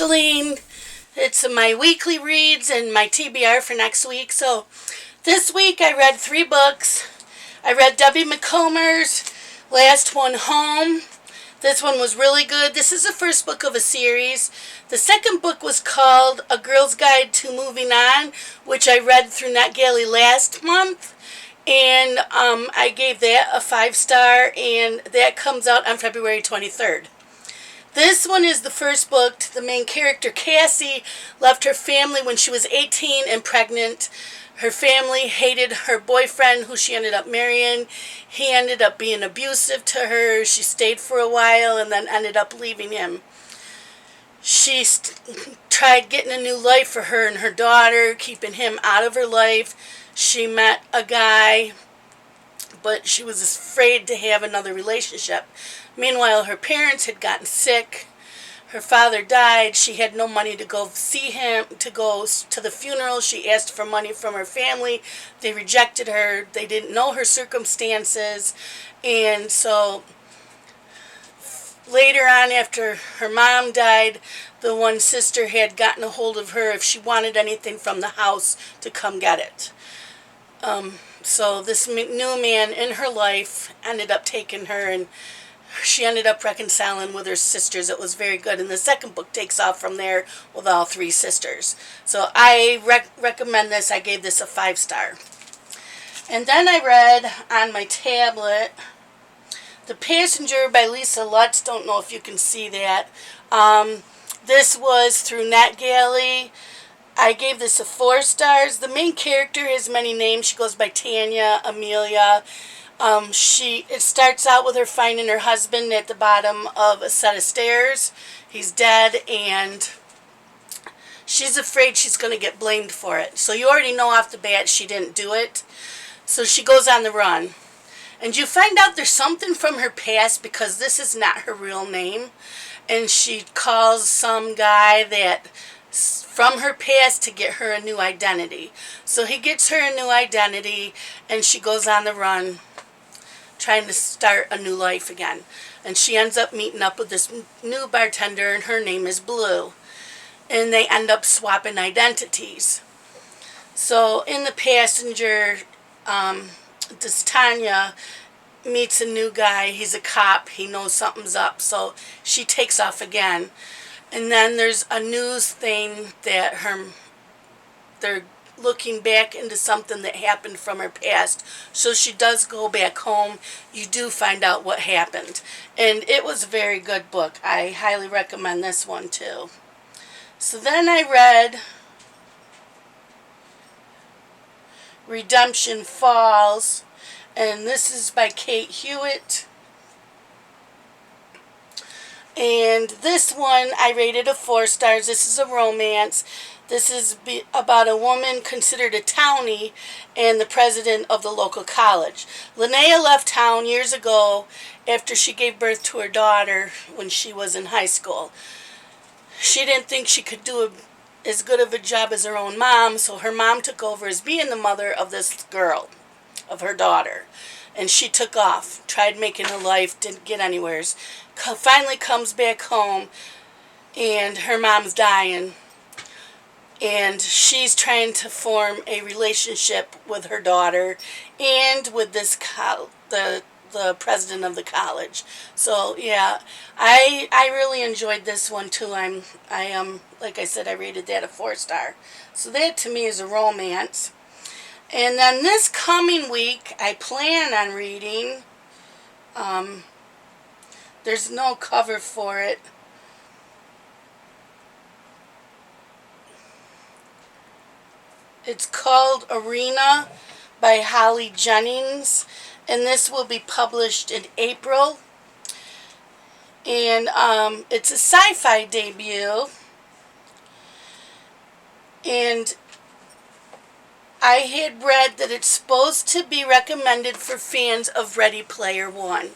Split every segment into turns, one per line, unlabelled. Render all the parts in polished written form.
Micheline. It's my weekly reads and my TBR for next week. So this week I read 3 books. I read Debbie Macomber's Last One Home. This one was really good. This is the first book of a series. The second book was called A Girl's Guide to Moving On, which I read through NetGalley last month. And I gave that a 5-star, and that comes out on February 23rd. This one is the first book. The main character, Cassie, left her family when she was 18 and pregnant. Her family hated her boyfriend, who she ended up marrying. He ended up being abusive to her. She stayed for a while and then ended up leaving him. She tried getting a new life for her and her daughter, keeping him out of her life. She met a guy, but she was afraid to have another relationship. Meanwhile, her parents had gotten sick. Her father died. She had no money to go see him, to go to the funeral. She asked for money from her family. They rejected her. They didn't know her circumstances. And so later on, after her mom died, the one sister had gotten a hold of her if she wanted anything from the house to come get it. So this new man in her life ended up taking her, and she ended up reconciling with her sisters. It was very good. And the second book takes off from there with all 3 sisters. So I recommend this. I gave this a 5-star. And then I read on my tablet The Passenger by Lutz. Don't know if you can see that. This was through NetGalley. I gave this a 4 stars. The main character has many names. She goes by Tanya, Amelia. It starts out with her finding her husband at the bottom of a set of stairs. He's dead, and she's afraid she's going to get blamed for it. So you already know off the bat she didn't do it. So she goes on the run. And you find out there's something from her past, because this is not her real name. And she calls some guy that from her past to get her a new identity. So he gets her a new identity, and she goes on the run, trying to start a new life again. And she ends up meeting up with this new bartender, and her name is Blue. And they end up swapping identities. So in The Passenger, this Tanya meets a new guy. He's a cop. He knows something's up. So she takes off again. And then there's a news thing that they're looking back into something that happened from her past. So she does go back home. You do find out what happened. And it was a very good book. I highly recommend this one too. So then I read Redemption Falls. And this is by Kate Hewitt. And this one I rated a 4 stars. This is a romance. This is about a woman considered a townie and the president of the local college. Linnea left town years ago after she gave birth to her daughter when she was in high school. She didn't think she could do as good of a job as her own mom, so her mom took over as being the mother of this girl, of her daughter. And she took off, tried making a life, didn't get anywhere. Finally comes back home, and her mom's dying. And she's trying to form a relationship with her daughter and with this the president of the college. So yeah, I really enjoyed this one too. I am like I said, I rated that a 4 star. So that to me is a romance. And then this coming week, I plan on reading, there's no cover for it. It's called Arena by Holly Jennings, and this will be published in April. And it's a sci-fi debut. And I had read that it's supposed to be recommended for fans of Ready Player One.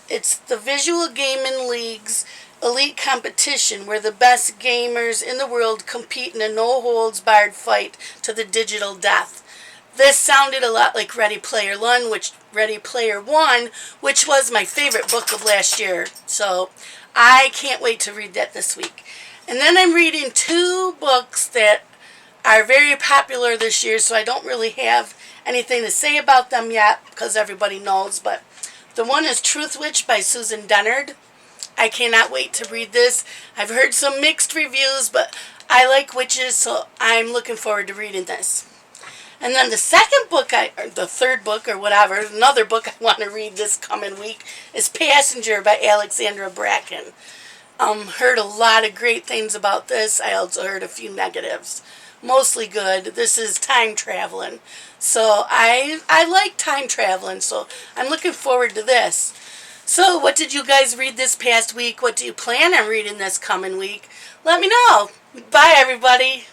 It's the Visual Gaming League's elite competition where the best gamers in the world compete in a no-holds-barred fight to the digital death. This sounded a lot like Ready Player One, which was my favorite book of last year. So I can't wait to read that this week. And then I'm reading two books that are very popular this year, so I don't really have anything to say about them yet because everybody knows. But the one is Truthwitch by Susan Dennard. I cannot wait to read this. I've heard some mixed reviews, but I like witches, so I'm looking forward to reading this. And then the second book, or the third book or whatever, another book I want to read this coming week is Passenger by Alexandra Bracken. Heard a lot of great things about this. I also heard a few negatives. Mostly good. This is time traveling. So I like time traveling, so I'm looking forward to this. So what did you guys read this past week? What do you plan on reading this coming week? Let me know. Bye, everybody.